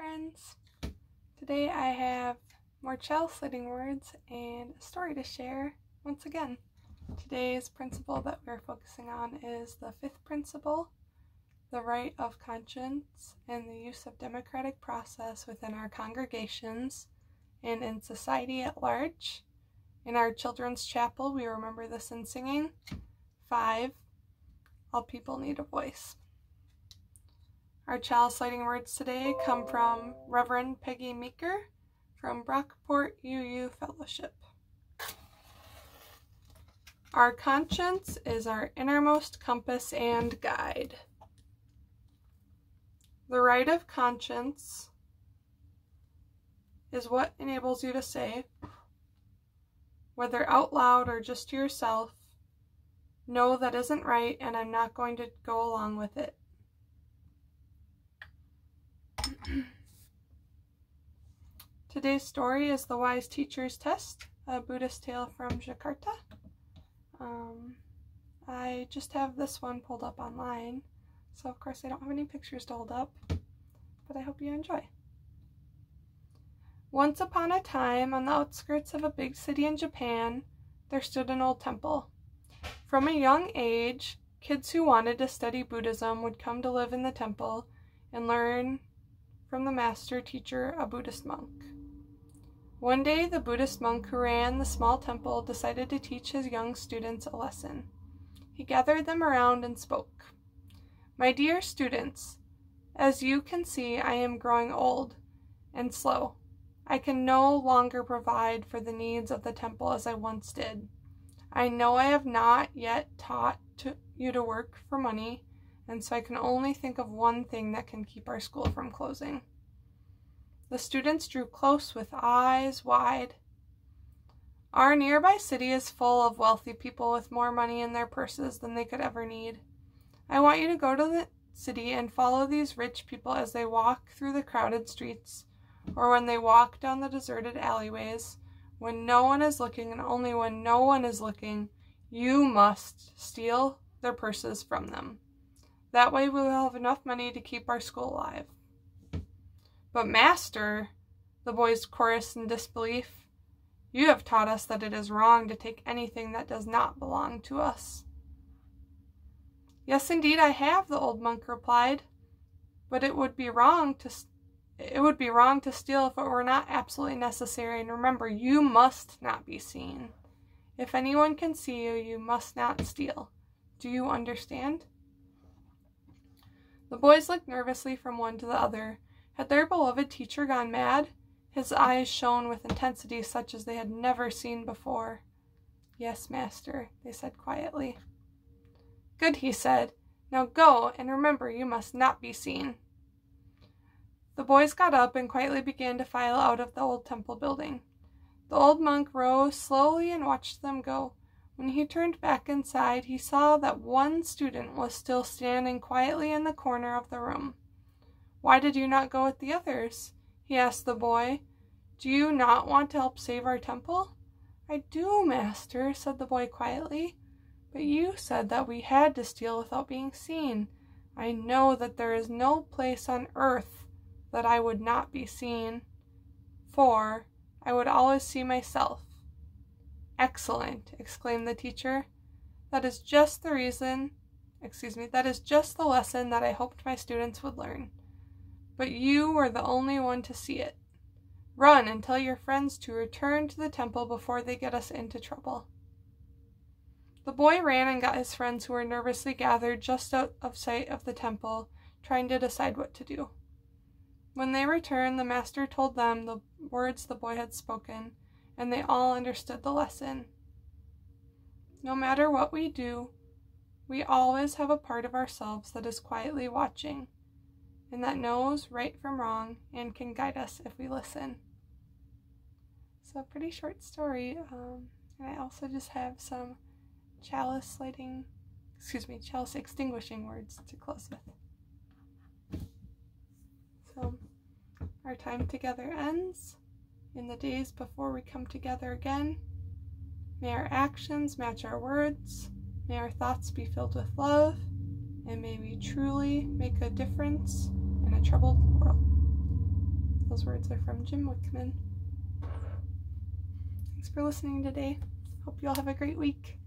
friends. Today I have more chalice lighting words and a story to share once again. Today's principle that we're focusing on is the fifth principle, the right of conscience and the use of democratic process within our congregations and in society at large. In our children's chapel, we remember this in singing. 5, all people need a voice. Our chalice lighting words today come from Reverend Peggy Meeker from Brockport UU Fellowship. Our conscience is our innermost compass and guide. The right of conscience is what enables you to say, whether out loud or just to yourself, no, that isn't right, and I'm not going to go along with it. Today's story is The Wise Teacher's Test, a Buddhist tale from Jakarta. I just have this one pulled up online, so of course I don't have any pictures to hold up, but I hope you enjoy. Once upon a time, on the outskirts of a big city in Japan, there stood an old temple. From a young age, kids who wanted to study Buddhism would come to live in the temple and learn from the master teacher, a Buddhist monk. One day, the Buddhist monk who ran the small temple decided to teach his young students a lesson. He gathered them around and spoke. "My dear students, as you can see, I am growing old and slow. I can no longer provide for the needs of the temple as I once did. I know I have not yet taught you to work for money, and so I can only think of one thing that can keep our school from closing." The students drew close with eyes wide. "Our nearby city is full of wealthy people with more money in their purses than they could ever need. I want you to go to the city and follow these rich people as they walk through the crowded streets, or when they walk down the deserted alleyways. When no one is looking, and only when no one is looking, you must steal their purses from them. That way we will have enough money to keep our school alive." "But master," the boys chorused in disbelief, "you have taught us that it is wrong to take anything that does not belong to us." "Yes, indeed I have," the old monk replied, "but it would be wrong to steal if it were not absolutely necessary, and remember, you must not be seen. If anyone can see you, you must not steal. Do you understand?" The boys looked nervously from one to the other. Had their beloved teacher gone mad? His eyes shone with intensity such as they had never seen before. "Yes, master," they said quietly. "Good," he said. "Now go, and remember, you must not be seen." The boys got up and quietly began to file out of the old temple building. The old monk rose slowly and watched them go. When he turned back inside, he saw that one student was still standing quietly in the corner of the room. "Why did you not go with the others?" he asked the boy. "Do you not want to help save our temple?" "I do, master," said the boy quietly. "But you said that we had to steal without being seen. I know that there is no place on earth that I would not be seen, for I would always see myself." "Excellent," exclaimed the teacher. That is just the lesson that I hoped my students would learn. But you were the only one to see it. Run and tell your friends to return to the temple before they get us into trouble." The boy ran and got his friends, who were nervously gathered just out of sight of the temple, trying to decide what to do. When they returned, the master told them the words the boy had spoken, and they all understood the lesson. No matter what we do, we always have a part of ourselves that is quietly watching, and that knows right from wrong and can guide us if we listen. So a pretty short story, and I also just have some chalice extinguishing words to close with. So, our time together ends. In the days before we come together again, may our actions match our words, may our thoughts be filled with love, and may we truly make a difference in a troubled world. Those words are from Jim Wickman. Thanks for listening today. Hope you all have a great week.